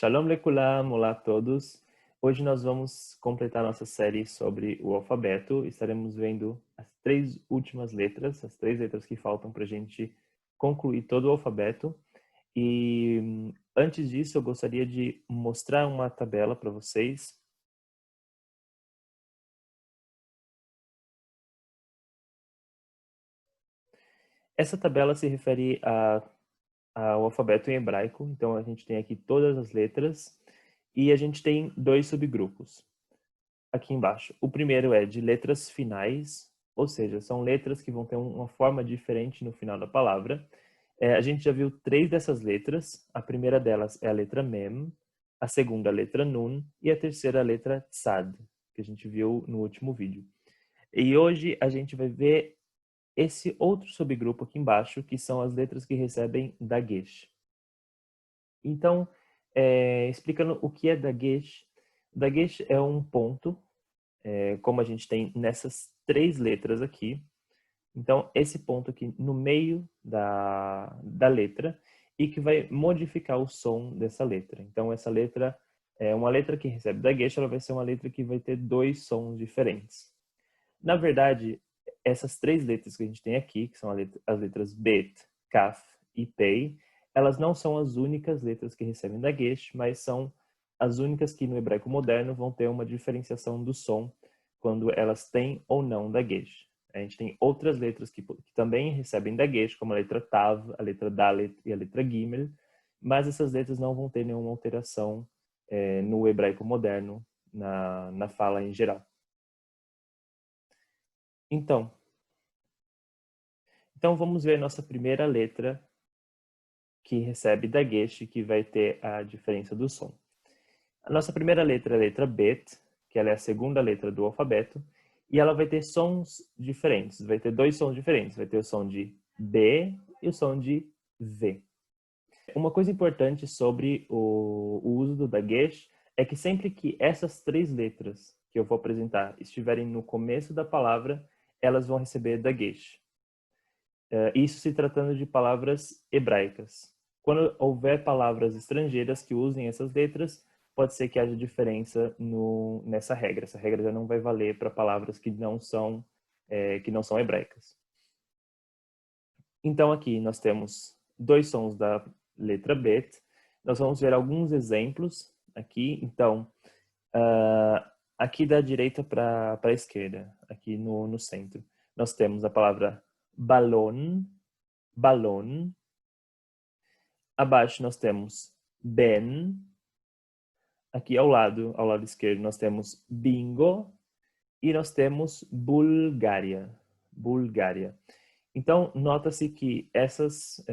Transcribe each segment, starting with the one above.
Shalom lekulam, olá a todos. Hoje nós vamos completar nossa série sobre o alfabeto. Estaremos vendo as três últimas letras, as três letras que faltam para a gente concluir todo o alfabeto. E antes disso, eu gostaria de mostrar uma tabela para vocês. Essa tabela se refere ao alfabeto em hebraico. Então a gente tem aqui todas as letras e a gente tem dois subgrupos aqui embaixo. O primeiro é de letras finais, ou seja, são letras que vão ter uma forma diferente no final da palavra. A gente já viu três dessas letras. A primeira delas é a letra Mem, a segunda a letra Nun e a terceira a letra Tzad, que a gente viu no último vídeo. E hoje a gente vai ver esse outro subgrupo aqui embaixo, que são as letras que recebem dagesh. Então, explicando o que é dagesh, dagesh é um ponto, como a gente tem nessas três letras aqui. Então, esse ponto aqui no meio da letra e que vai modificar o som dessa letra. Então, essa letra é uma letra que recebe dagesh, ela vai ser uma letra que vai ter dois sons diferentes. Na verdade, essas três letras que a gente tem aqui, que são as letras Bet, Kaf e Pei, elas não são as únicas letras que recebem dagesh, mas são as únicas que no hebraico moderno vão ter uma diferenciação do som quando elas têm ou não dagesh. A gente tem outras letras que também recebem dagesh, como a letra Tav, a letra Dalet e a letra Gimel, mas essas letras não vão ter nenhuma alteração no hebraico moderno, na fala em geral. Então vamos ver a nossa primeira letra que recebe dagesh, que vai ter a diferença do som. A nossa primeira letra é a letra Bet, que ela é a segunda letra do alfabeto, e ela vai ter sons diferentes, vai ter dois sons diferentes, vai ter o som de B e o som de V. Uma coisa importante sobre o uso do dagesh é que sempre que essas três letras que eu vou apresentar estiverem no começo da palavra, elas vão receber dagesh. Isso se tratando de palavras hebraicas. Quando houver palavras estrangeiras que usem essas letras, pode ser que haja diferença nessa regra. Essa regra já não vai valer para palavras que não são hebraicas. Então aqui nós temos dois sons da letra Bet. Nós vamos ver alguns exemplos aqui. Então, aqui da direita para a esquerda, aqui no centro, nós temos a palavra balon, balon. Abaixo nós temos Ben. Aqui ao lado esquerdo, nós temos bingo e nós temos Bulgária. Bulgária. Então, nota-se que essas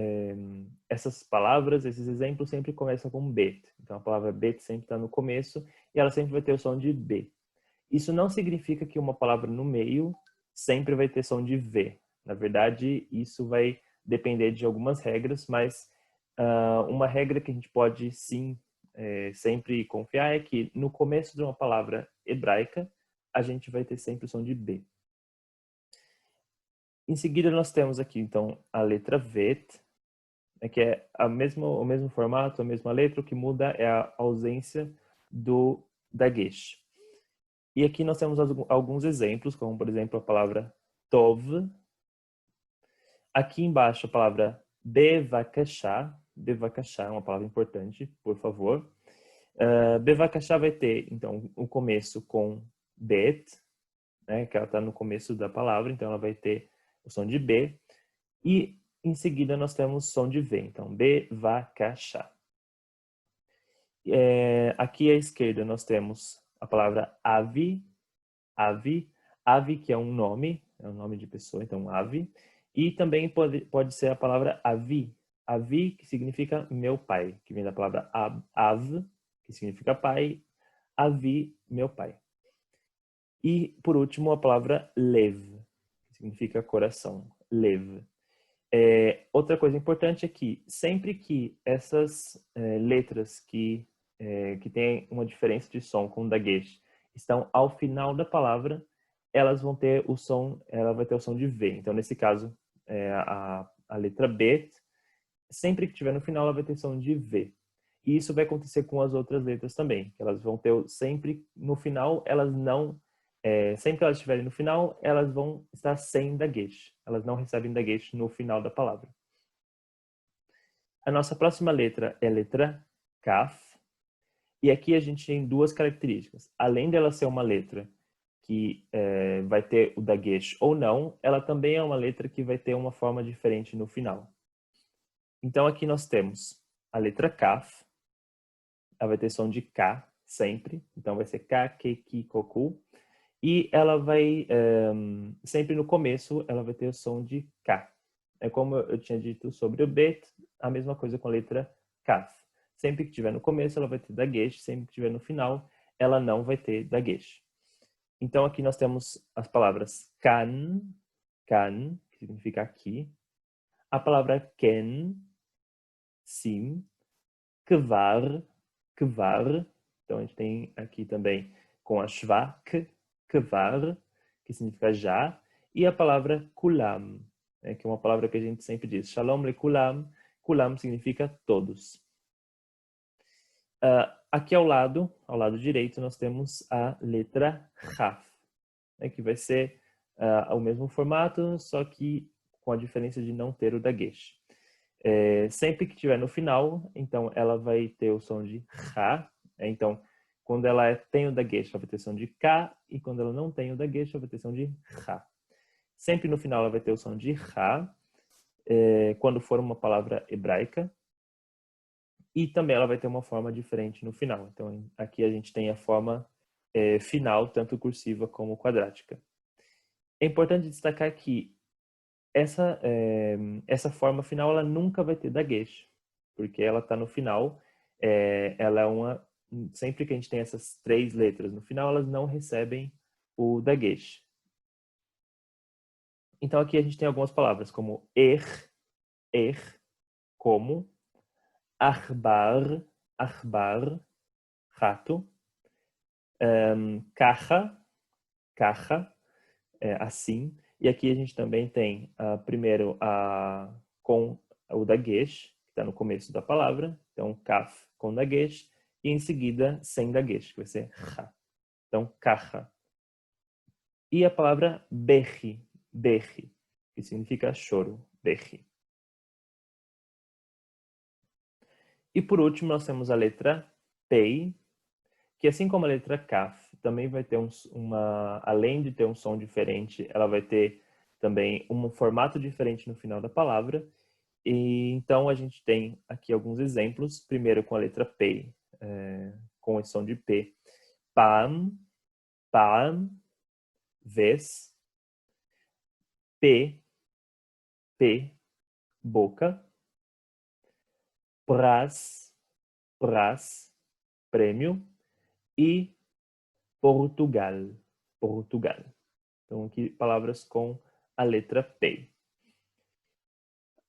palavras, esses exemplos sempre começam com bet. Então, a palavra bet sempre está no começo e ela sempre vai ter o som de B. Isso não significa que uma palavra no meio sempre vai ter som de V. Na verdade, isso vai depender de algumas regras, mas uma regra que a gente pode sim sempre confiar é que no começo de uma palavra hebraica, a gente vai ter sempre o som de B. Em seguida, nós temos aqui, então, a letra Vet, que é o mesmo formato, a mesma letra, o que muda é a ausência do dagesh. E aqui nós temos alguns exemplos, como, por exemplo, a palavra Tov. Aqui embaixo, a palavra Bevakashá. Bevakashá é uma palavra importante, por favor. Bevakashá vai ter, então, o começo com Bet, né, que ela está no começo da palavra, então ela vai ter o som de B. E em seguida nós temos som de V, então Bevakashá. Aqui à esquerda nós temos a palavra Avi, Avi, Avi que é um nome de pessoa, então Avi. E também pode ser a palavra Avi, Avi que significa meu pai, que vem da palavra Av, que significa pai, Avi, meu pai. E, por último, a palavra Lev, que significa coração, Lev. Outra coisa importante é que sempre que essas letras que têm uma diferença de som com dagesh estão ao final da palavra, ela vai ter o som de V. Então, nesse caso, a letra B, sempre que estiver no final, ela vai ter som de V. E isso vai acontecer com as outras letras também, que elas vão ter sempre no final, elas não, sempre que elas estiverem no final, elas vão estar sem dagesh. Elas não recebem dagesh no final da palavra. A nossa próxima letra é a letra Kaf. E aqui a gente tem duas características. Além dela ser uma letra que vai ter o dagesh ou não, ela também é uma letra que vai ter uma forma diferente no final. Então aqui nós temos a letra Kaf. Ela vai ter som de K sempre. Então vai ser K, K, Ki, Koku. E ela vai, sempre no começo, ela vai ter o som de K. É como eu tinha dito sobre o Bet, a mesma coisa com a letra Kaf. Sempre que tiver no começo, ela vai ter dagesh. Sempre que tiver no final, ela não vai ter dagesh. Então aqui nós temos as palavras kan, kan, que significa aqui. A palavra ken, sim. Kvar, kvar. Então a gente tem aqui também com a shvak, kvar, que significa já. E a palavra kulam, né, que é uma palavra que a gente sempre diz. Shalom lekulam. Kulam significa todos. Aqui ao lado direito, nós temos a letra Raf, né, que vai ser o mesmo formato, só que com a diferença de não ter o dagesh. Sempre que tiver no final, então ela vai ter o som de Ra. Então, quando ela tem o dagesh, ela vai ter o som de K, e quando ela não tem o dagesh, ela vai ter o som de Ra. Sempre no final ela vai ter o som de Ra, quando for uma palavra hebraica. E também ela vai ter uma forma diferente no final. Então, aqui a gente tem a forma final, tanto cursiva como quadrática. É importante destacar que essa forma final ela nunca vai ter dagesh, porque ela está no final. Ela é uma... Sempre que a gente tem essas três letras no final, elas não recebem o dagesh. Então, aqui a gente tem algumas palavras, como como, arbar, rato, caja, assim. E aqui a gente também tem, primeiro, com o dagesh, que está no começo da palavra. Então, kaf com dagesh. E em seguida, sem dagesh, que vai ser ha. Então, caja. E a palavra berri, que significa choro, berri. E por último, nós temos a letra pei, que assim como a letra kaf, também vai ter além de ter um som diferente, ela vai ter também um formato diferente no final da palavra. E então a gente tem aqui alguns exemplos. Primeiro com a letra P, com esse som de P. Pam, pam, vez. P, boca. Pras, prêmio. E Portugal. Então aqui palavras com a letra P.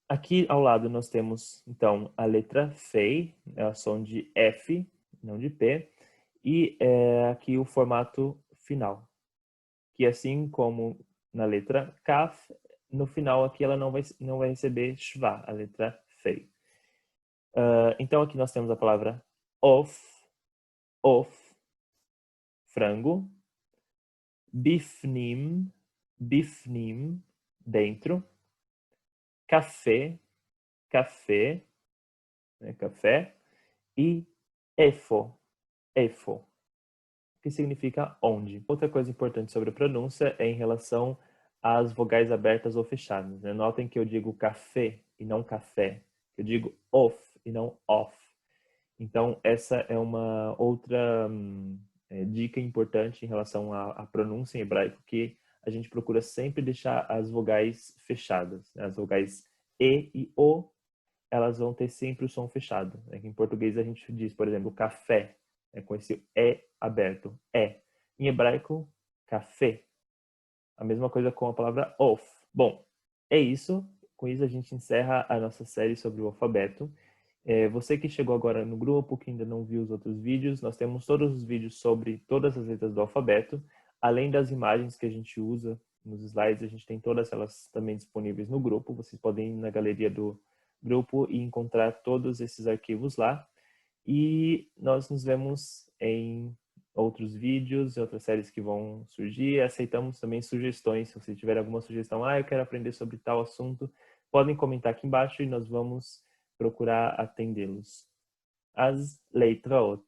Aqui ao lado nós temos, então, a letra Fei, é o som de F, não de P, e aqui o formato final, que assim como na letra Kaf, no final aqui ela não vai receber Shva, a letra Fei. Então aqui nós temos a palavra of, frango, bifnim, dentro, café, né, café, e efo, que significa onde. Outra coisa importante sobre a pronúncia é em relação às vogais abertas ou fechadas, né? Notem que eu digo café e não café. Eu digo off e não off. Então, essa é uma outra dica importante em relação à pronúncia em hebraico, que a gente procura sempre deixar as vogais fechadas, né? As vogais e o, elas vão ter sempre o som fechado. Em português a gente diz, por exemplo, café, com esse E aberto, é. Em hebraico, café. A mesma coisa com a palavra of. Bom, é isso. Com isso a gente encerra a nossa série sobre o alfabeto. Você que chegou agora no grupo, que ainda não viu os outros vídeos, nós temos todos os vídeos sobre todas as letras do alfabeto, além das imagens que a gente usa nos slides, a gente tem todas elas também disponíveis no grupo. Vocês podem ir na galeria do grupo e encontrar todos esses arquivos lá. E nós nos vemos em outros vídeos e outras séries que vão surgir. Aceitamos também sugestões. Se você tiver alguma sugestão, eu quero aprender sobre tal assunto, podem comentar aqui embaixo e nós vamos procurar atendê-los. As leitråd.